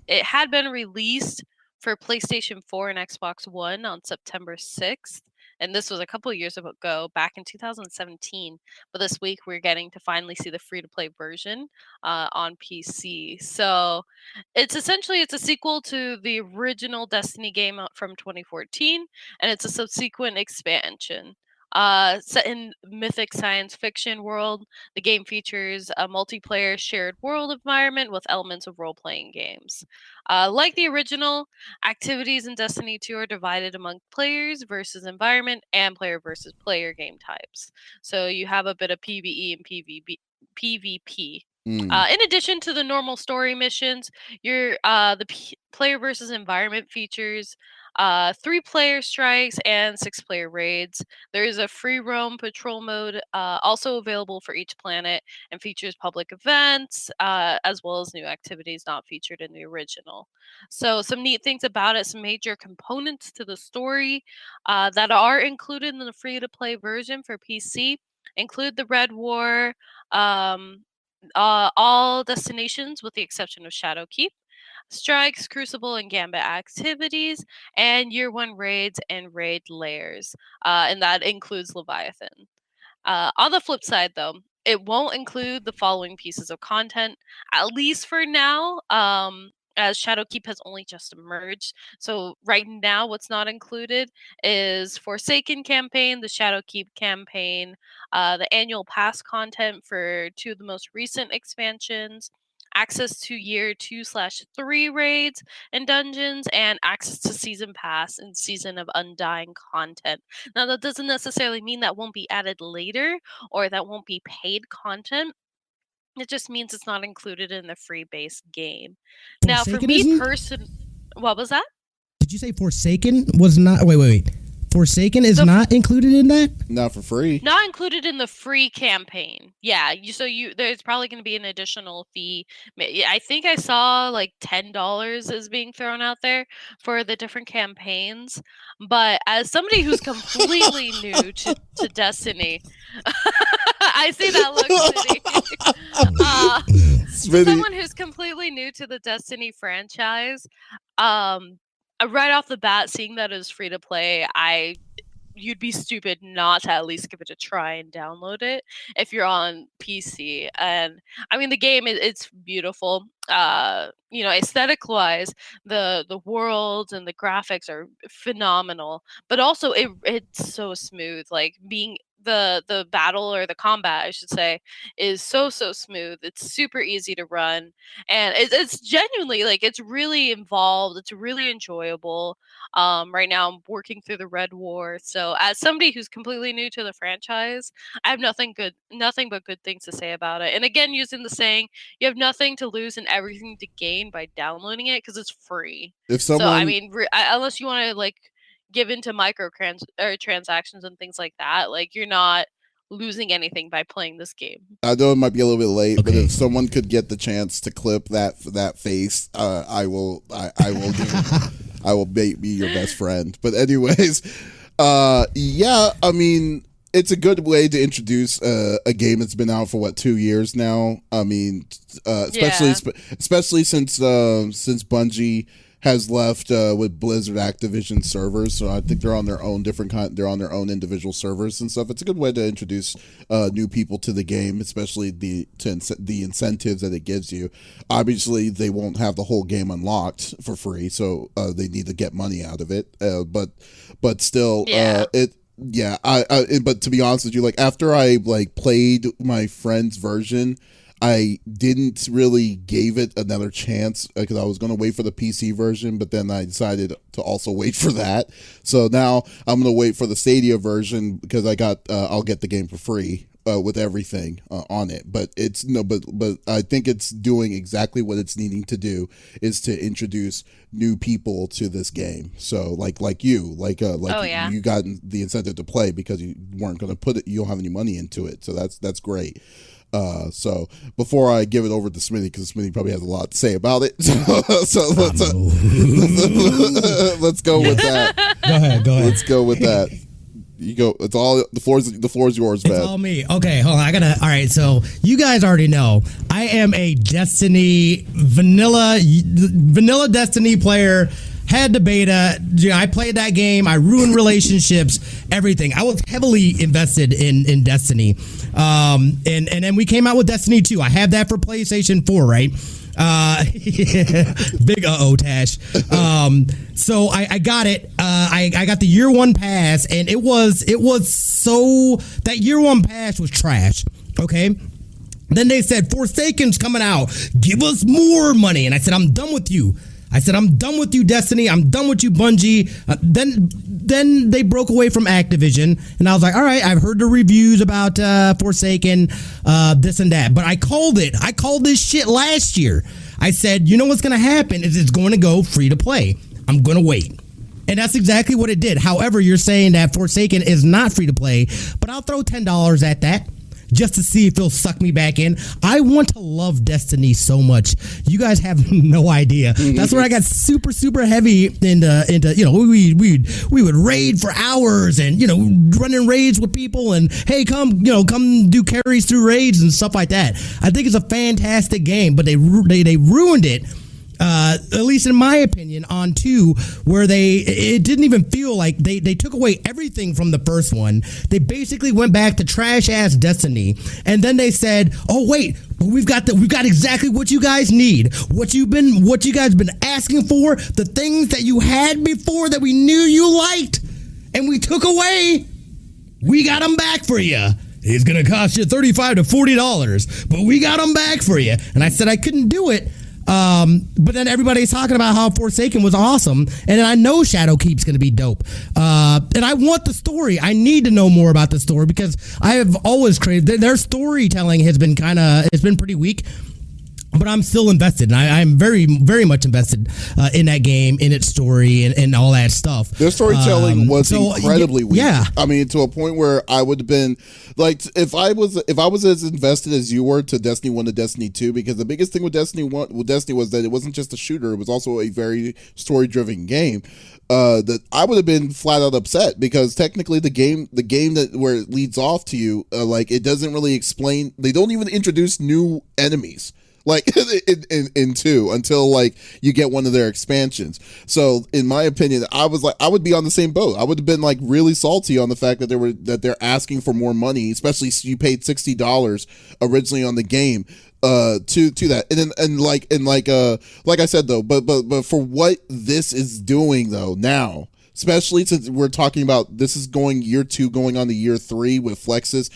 It had been released for PlayStation 4 and Xbox One on September 6th. and this was a couple of years ago, back in 2017. But this week we're getting to finally see the free-to-play version on PC. So it's a sequel to the original Destiny game from 2014, and it's a subsequent expansion. Set in mythic science fiction world, the game features a multiplayer shared world environment with elements of role-playing games. Like the original, activities in Destiny 2 are divided among players versus environment and player versus player game types. So you have a bit of PvE and PvP. In addition to the normal story missions, player versus environment features 3-player strikes and 6-player raids. There is a free roam patrol mode also available for each planet and features public events as well as new activities not featured in the original. So some neat things about it, some major components to the story that are included in the free-to-play version for PC include the Red War, all destinations with the exception of Shadowkeep, strikes, crucible, and gambit activities, and year 1 raids and raid layers, and that includes Leviathan. On the flip side, though, it won't include the following pieces of content, at least for now, as Shadowkeep has only just emerged. So right now, what's not included is Forsaken campaign, the Shadowkeep campaign, the annual pass content for 2 of the most recent expansions, access to year 2/3 raids and dungeons, and access to season pass and season of undying content. Now that doesn't necessarily mean that won't be added later or that won't be paid content. It just means it's not included in the free base game. Now for me what was that? Did you say Forsaken was not? Wait. Forsaken is not included in that? Not for free. Not included in the free campaign. Yeah, there's probably going to be an additional fee. I think I saw like $10 is being thrown out there for the different campaigns. But as somebody who's completely new to Destiny, I see that look, Smitty. Someone who's completely new to the Destiny franchise, right off the bat, seeing that as free to play, you'd be stupid not to at least give it a try and download it if you're on PC. And I mean, the game it's beautiful. Aesthetic wise, the world and the graphics are phenomenal, but also it's so smooth. Like being the battle or the combat, I should say, is so smooth. It's super easy to run, and it's genuinely like it's really involved. It's really enjoyable. Right now I'm working through the Red War, so as somebody who's completely new to the franchise, I have nothing but good things to say about it. And again, using the saying, you have nothing to lose and everything to gain by downloading it because it's free. So I mean, unless you want to like give into transactions and things like that, like you're not losing anything by playing this game. I know it might be a little bit late, but if someone could get the chance to clip that face, I will I will be your best friend. But anyways, yeah, I mean, it's a good way to introduce a game that's been out for 2 years now. I mean, especially since Bungie has left with Blizzard Activision servers, so I think they're on their own they're on their own individual servers and stuff. It's a good way to introduce new people to the game, especially the incentives that it gives you. Obviously, they won't have the whole game unlocked for free, so they need to get money out of it. But still, but to be honest with you, like after I played my friend's version, I didn't really gave it another chance because I was going to wait for the PC version, but then I decided to also wait for that. So now I'm going to wait for the Stadia version because I'll get the game for free with everything on it. But I think it's doing exactly what it's needing to do, is to introduce new people to this game. So like you got the incentive to play because you weren't going to you don't have any money into it. So that's great. So before I give it over to Smitty, because Smitty probably has a lot to say about it, so let's go with that. Go ahead. Let's go with that. You go. It's all the floor is yours, man. It's all me. Okay, hold on. All right. So you guys already know I am a Destiny vanilla Destiny player. had the beta. I played that game. I ruined relationships, everything. I was heavily invested in Destiny. And then we came out with Destiny 2. I have that for PlayStation 4, right? Big Tash. So I got it. I got the year one pass, and it was so, that year one pass was trash. Okay. Then they said, Forsaken's coming out. Give us more money. And I said, I'm done with you. I'm done with you, Destiny. I'm done with you, Bungie. Then they broke away from Activision, and I was like, all right, I've heard the reviews about Forsaken, this and that. But I called it. I called this shit last year. I said, you know what's going to happen is it's going to go free to play. I'm going to wait. And that's exactly what it did. However, you're saying that Forsaken is not free to play, but I'll throw $10 at that, just to see if it'll suck me back in. I want to love Destiny so much. You guys have no idea. That's where I got super, super heavy into we would raid for hours and, running raids with people and, hey, come do carries through raids and stuff like that. I think it's a fantastic game, but they ruined it. At least in my opinion, on 2, where it didn't even feel like they took away everything from the first one. They basically went back to trash ass Destiny, and then they said, "Oh wait, but we've got exactly what you guys need, what you guys been asking for, the things that you had before that we knew you liked, and we took away. We got them back for you." It's gonna cost you $35 to $40, but we got them back for you. And I said I couldn't do it. But then everybody's talking about how Forsaken was awesome, and then I know Shadowkeep's going to be dope. And I want the story. I need to know more about the story because I have always craved their storytelling has been pretty weak. But I'm still invested, and I'm very, very much invested in that game, in its story, and all that stuff. Their storytelling was incredibly weak. Yeah, I mean, to a point where I would have been like, if I was as invested as you were to Destiny 1 to Destiny 2, because the biggest thing with Destiny was that it wasn't just a shooter; it was also a very story-driven game. That I would have been flat out upset because technically the game that where it leads off to you, it doesn't really explain. They don't even introduce new enemies. In 2 until you get one of their expansions. So in my opinion, I would be on the same boat. I would have been really salty on the fact that they're asking for more money, especially you paid $60 originally on the game to that. Like I said though, but for what this is doing though now, especially since we're talking about this is going year 2 going on to year 3 with Flexiss,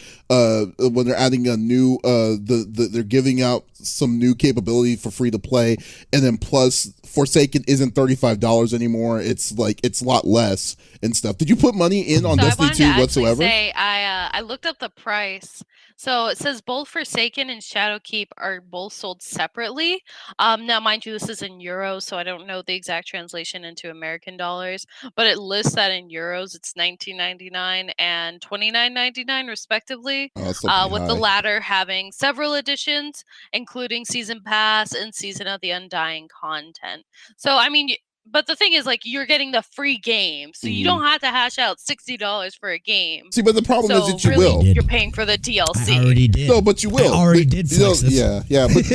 when they're adding a new they're giving out some new capability for free to play, and then plus Forsaken isn't $35 anymore. It's a lot less and stuff. Did you put money in on Destiny 2 whatsoever? I looked up the price. So it says both Forsaken and Shadowkeep are both sold separately. Now, mind you, this is in euros, so I don't know the exact translation into American dollars, but it lists that in euros. It's $19.99 and $29.99 respectively, with the latter having several editions, including Season Pass and Season of the Undying content. So, I mean, but the thing is, you're getting the free game, so you don't have to hash out $60 for a game. See, but the problem is that you will. You're paying for the DLC. I already did. No, but you will. I already did. Yeah, but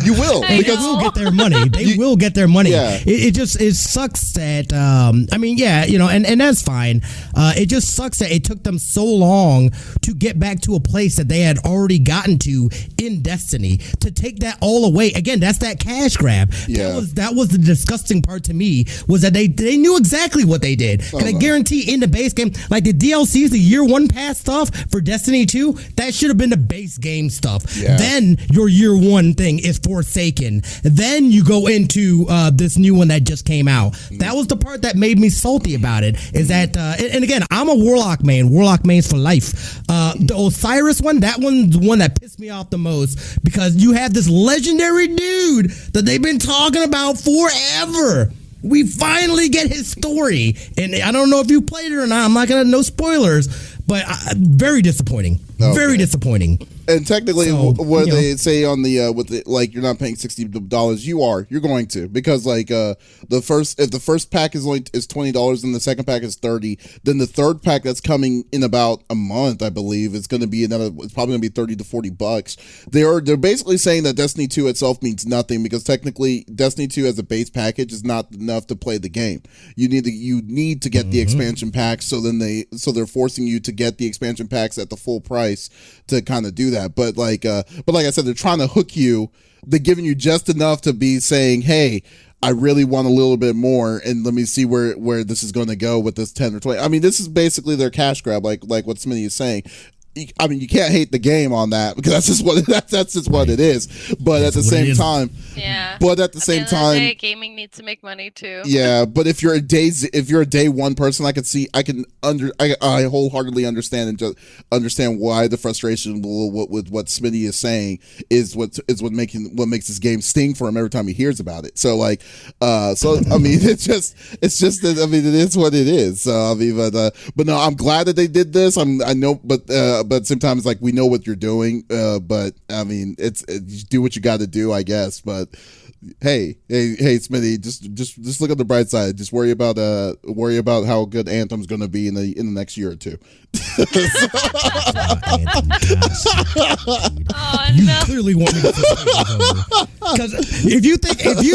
you will because they'll get their money. They will get their money. Yeah. It sucks that. And that's fine. It just sucks that it took them so long to get back to a place that they had already gotten to in Destiny. To take that all away again, that's that cash grab. Yeah. That was the disgusting part to me. Was that they knew exactly what they did. Can I guarantee in the base game, like the DLCs, the year 1 pass stuff for Destiny 2, that should have been the base game stuff. Yeah. Then your year 1 thing is Forsaken. Then you go into this new one that just came out. That was the part that made me salty about it. Is that and again, I'm a Warlock main. Warlock mains for life. The Osiris one, that one's the one that pissed me off the most because you have this legendary dude that they've been talking about forever. We finally get his story, and I don't know if you played it or not. I'm not gonna no spoilers, but very disappointing. Very disappointing. And technically, So, what you know. they say on the with the, like, you're not paying $60, you're going to, because like if the first pack is $20 and the second pack is $30, then the third pack that's coming in about a month, I believe, is going to be it's probably going to be $30 to $40. They're basically saying that Destiny 2 itself means nothing, because technically Destiny 2 as a base package is not enough to play the game. You need to get the expansion packs, so they're forcing you to get the expansion packs at the full price to kind of do that. But like I said, they're trying to hook you. They're giving you just enough to be saying, hey, I really want a little bit more, and let me see where this is going to go with this 10 or 20. I mean, this is basically their cash grab, like what Smitty is saying. I mean, you can't hate the game on that, because that's just what it is. But at the same time, gaming needs to make money too. Yeah, but if you're a day one person, I wholeheartedly understand and just understand why the frustration with what Smitty is saying is what makes this game sting for him every time he hears about it. So like, I mean, it's just that, I mean, it is what it is. So I mean, but no, I'm glad that they did this. But sometimes, like, we know what you're doing, but I mean, it's you do what you got to do, I guess. But hey, Smitty, just look at the bright side. Just worry about how good Anthem's going to be in the next year or two. You clearly want me to because if you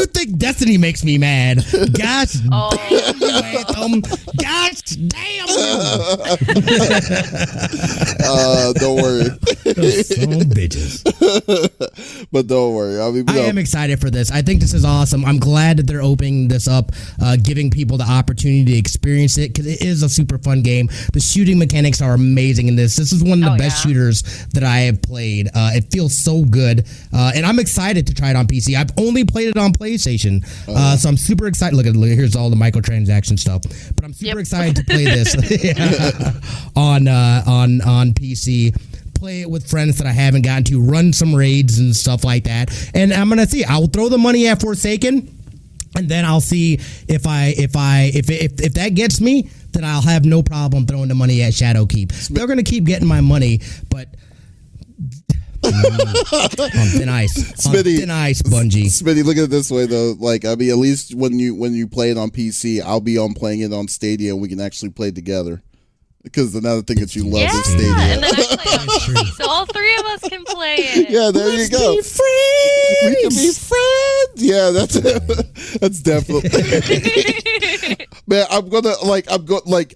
think Destiny makes me mad, gosh damn you, Anthem. Gosh damn you. Don't worry. Those son bitches. But don't worry. I mean, I am excited for this. I think this is awesome. I'm glad that they're opening this up, giving people the opportunity to experience it, because it is a super fun game. The shooting mechanics are amazing in this. This is one of the best shooters that I have played. It feels so good, and I'm excited to try it on PC. I've only played it on PlayStation, so I'm super excited. Look, here's all the microtransaction stuff, but I'm super excited to play this on PC. Play it with friends that I haven't gotten to, run some raids and stuff like that, and I'm gonna see. I'll throw the money at Forsaken, and then I'll see if that gets me, then I'll have no problem throwing the money at Shadowkeep. They're gonna keep getting my money, but on thin ice. Smitty, on thin ice, Bungie. Smitty, look at it this way though. Like, I mean, at least when you play it on PC, I'll be on playing it on Stadia, and we can actually play together. Because another thing that you love is Stadia. And then I play on PC, so all three of us can play it. Yeah, there you go. Be friends. We can be friends. Yeah, that's definitely. Man,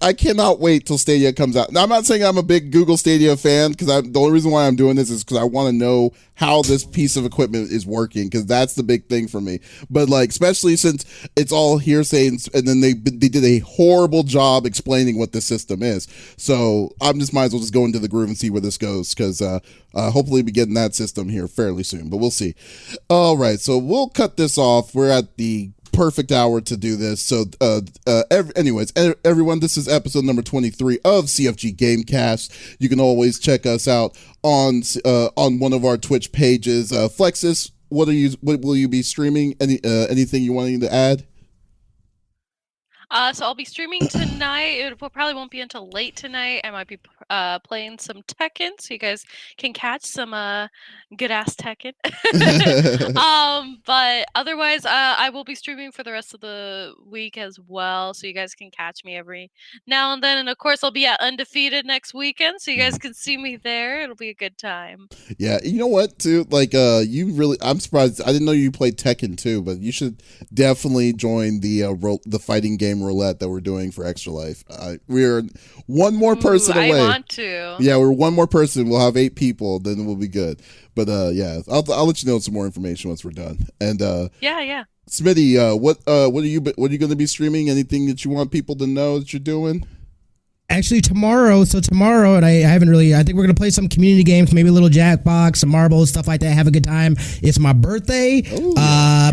I cannot wait till Stadia comes out. Now, I'm not saying I'm a big Google Stadia fan, because the only reason why I'm doing this is because I want to know how this piece of equipment is working, because that's the big thing for me. But like, especially since it's all hearsay, and then they did a horrible job explaining what this system is. So I'm just might as well just go into the groove and see where this goes, because hopefully we'll be getting that system here fairly soon, but we'll see. All right, so we'll cut this off. We're at the perfect hour to do this. So everyone, this is episode number 23 of CFG Gamecast. You can always check us out on one of our Twitch pages. Flexiss, what will you be streaming? Anything you wanting to add? So I'll be streaming tonight. It probably won't be until late tonight. I might be playing some Tekken, so you guys can catch some good ass Tekken. But otherwise, I will be streaming for the rest of the week as well, so you guys can catch me every now and then. And of course, I'll be at Undefeated next weekend, so you guys can see me there. It'll be a good time. Yeah, you know what, too? Like, I'm surprised. I didn't know you played Tekken too, but you should definitely join the fighting game roulette that we're doing for Extra Life. We're one more person away. I want to. Yeah, we're one more person. We'll have 8 people, then we'll be good. But yeah, I'll let you know some more information once we're done. And yeah. Smitty, what are you going to be streaming? Anything that you want people to know that you're doing? Actually, tomorrow, and I think we're going to play some community games, maybe a little Jackbox, some marbles, stuff like that, have a good time. It's my birthday. Ooh.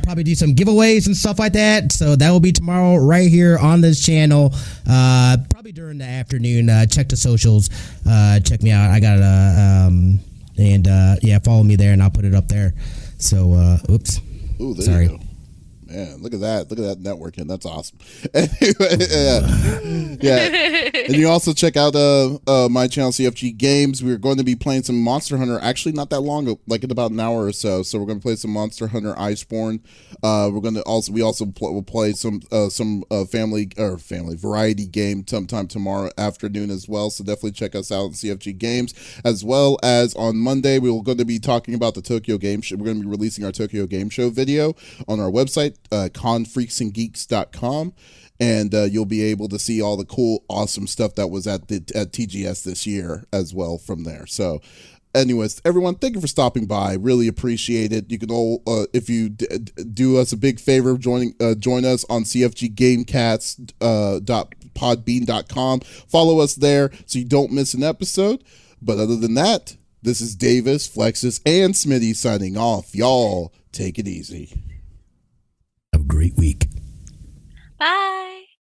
Probably do some giveaways and stuff like that. So that will be tomorrow right here on this channel, probably during the afternoon. Check the socials. Check me out. I got follow me there, and I'll put it up there. So, oops. Ooh, there sorry. You go. man, look at that networking. That's awesome. Anyway, yeah. And you also check out my channel CFG Games. We're going to be playing some Monster Hunter. Actually, not that long, like in about an hour or so. So we're going to play some Monster Hunter Iceborne. We're going to we'll play some family variety game sometime tomorrow afternoon as well. So definitely check us out on CFG Games, as well as on Monday we're going to be talking about the Tokyo Game Show. We're going to be releasing our Tokyo Game Show video on our website, confreaksandgeeks.com. And you'll be able to see all the cool, awesome stuff that was at TGS this year as well from there. So anyways, everyone, thank you for stopping by. Really appreciate it. You can all, if you do us a big favor, join us on CFG Gamecast .podbean.com. Follow us there so you don't miss an episode. But other than that, this is Davis, Flexiss, and Smitty signing off. Y'all take it easy. Have a great week. Bye.